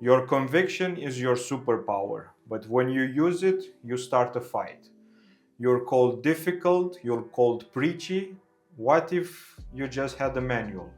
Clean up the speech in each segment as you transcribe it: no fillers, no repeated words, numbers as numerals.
Your conviction is your superpower, but when you use it, you start a fight. You're called difficult, you're called preachy. What if you just had a manual?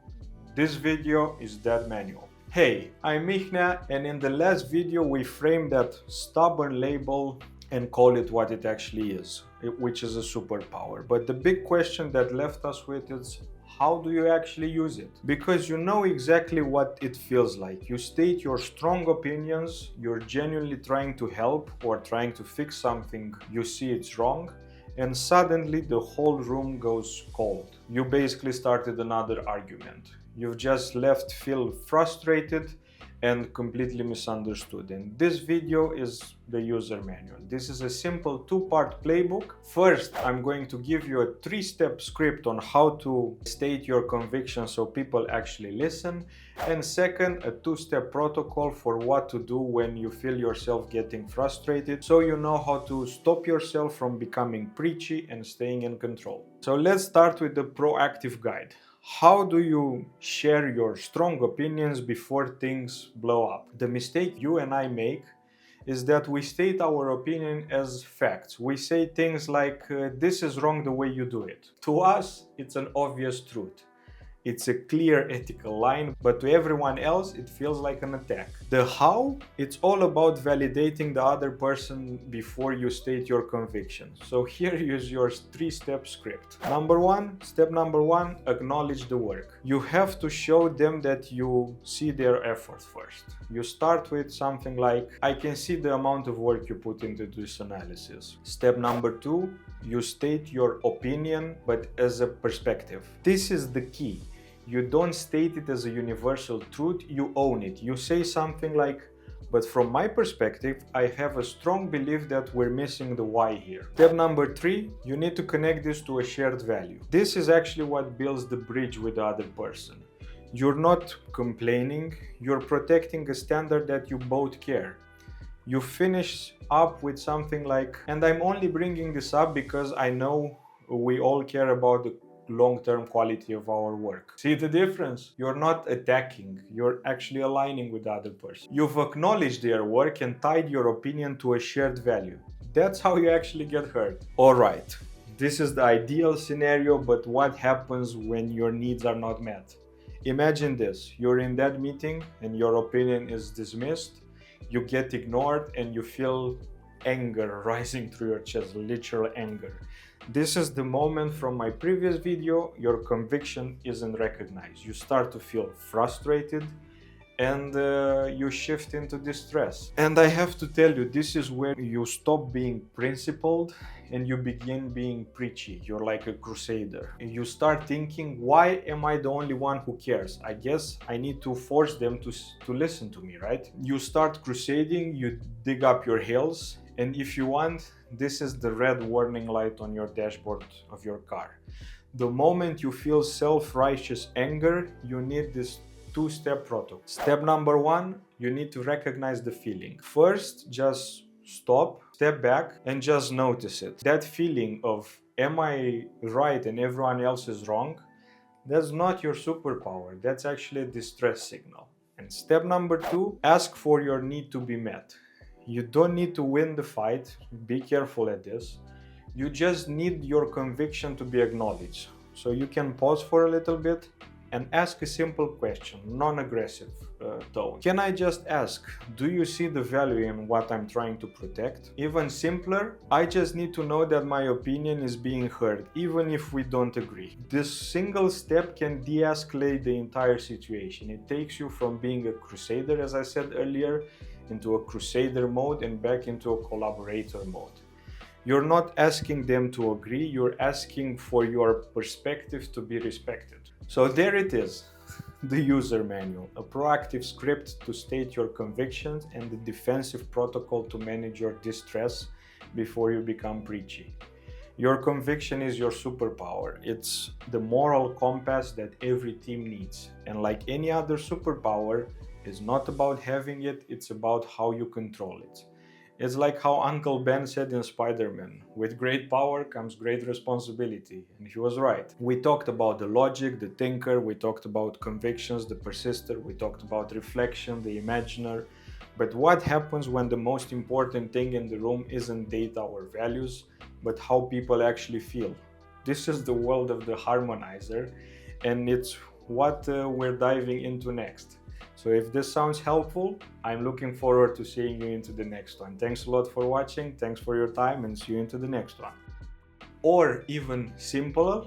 This video is that manual. Hey, I'm Mihnea, and in the last video we framed that stubborn label and call it what it actually is, which is a superpower. But the big question that left us with is, how do you actually use it? Because you know exactly what it feels like. You state your strong opinions, you're genuinely trying to help or trying to fix something you see it's wrong, and suddenly the whole room goes cold. You basically started another argument. You've just left feel frustrated and completely misunderstood. And this video is the user manual. This is a simple two-part playbook. First, I'm going to give you a three-step script on how to state your conviction so people actually listen. And second, a two-step protocol for what to do when you feel yourself getting frustrated, so you know how to stop yourself from becoming preachy and staying in control. So let's start with the proactive guide. How do you share your strong opinions before things blow up? The mistake you and I make is that we state our opinion as facts. We say things like, this is wrong the way you do it. To us, it's an obvious truth. It's a clear ethical line, but to everyone else, it feels like an attack. The how, it's all about validating the other person before you state your conviction. So here is your three-step script. Step number one, acknowledge the work. You have to show them that you see their effort first. You start with something like, I can see the amount of work you put into this analysis. Step number two, you state your opinion, but as a perspective. This is the key. You don't state it as a universal truth, you own it. You say something like, but from my perspective, I have a strong belief that we're missing the why here. Step number three, you need to connect this to a shared value. This is actually what builds the bridge with the other person. You're not complaining, you're protecting a standard that you both care. You finish up with something like, and I'm only bringing this up because I know we all care about the long-term quality of our work. See the difference? You're not attacking, you're actually aligning with the other person. You've acknowledged their work and tied your opinion to a shared value. That's how you actually get heard. Alright, this is the ideal scenario, but what happens when your needs are not met? Imagine this, you're in that meeting and your opinion is dismissed. You get ignored and you feel anger rising through your chest, literal anger. This is the moment from my previous video, your conviction isn't recognized. You start to feel frustrated and you shift into distress. And I have to tell you, this is where you stop being principled and you begin being preachy. You're like a crusader. You start thinking, why am I the only one who cares? I guess I need to force them to listen to me, right? You start crusading, you dig up your heels, and if you want, this is the red warning light on your dashboard of your car. The moment you feel self-righteous anger, you need this two-step protocol. Step number one, you need to recognize the feeling. First, just stop, step back, and just notice it. That feeling of, am I right and everyone else is wrong? That's not your superpower. That's actually a distress signal. And step number two, ask for your need to be met. You don't need to win the fight. Be careful at this. You just need your conviction to be acknowledged. So you can pause for a little bit and ask a simple question, non-aggressive tone. Can I just ask, do you see the value in what I'm trying to protect? Even simpler, I just need to know that my opinion is being heard, even if we don't agree. This single step can de-escalate the entire situation. It takes you from being a crusader, as I said earlier, into a crusader mode and back into a collaborator mode. You're not asking them to agree, you're asking for your perspective to be respected. So there it is, the user manual, a proactive script to state your convictions and the defensive protocol to manage your distress before you become preachy. Your conviction is your superpower. It's the moral compass that every team needs. And like any other superpower, it's not about having it, it's about how you control it. It's like how Uncle Ben said in Spider-Man, with great power comes great responsibility. And he was right. We talked about the logic, the thinker, we talked about convictions, the persister, we talked about reflection, the imaginer. But what happens when the most important thing in the room isn't data or values, but how people actually feel? This is the world of the harmonizer, and it's what we're diving into next. So if this sounds helpful, I'm looking forward to seeing you into the next one. Thanks a lot for watching, thanks for your time, and see you into the next one. Or even simpler,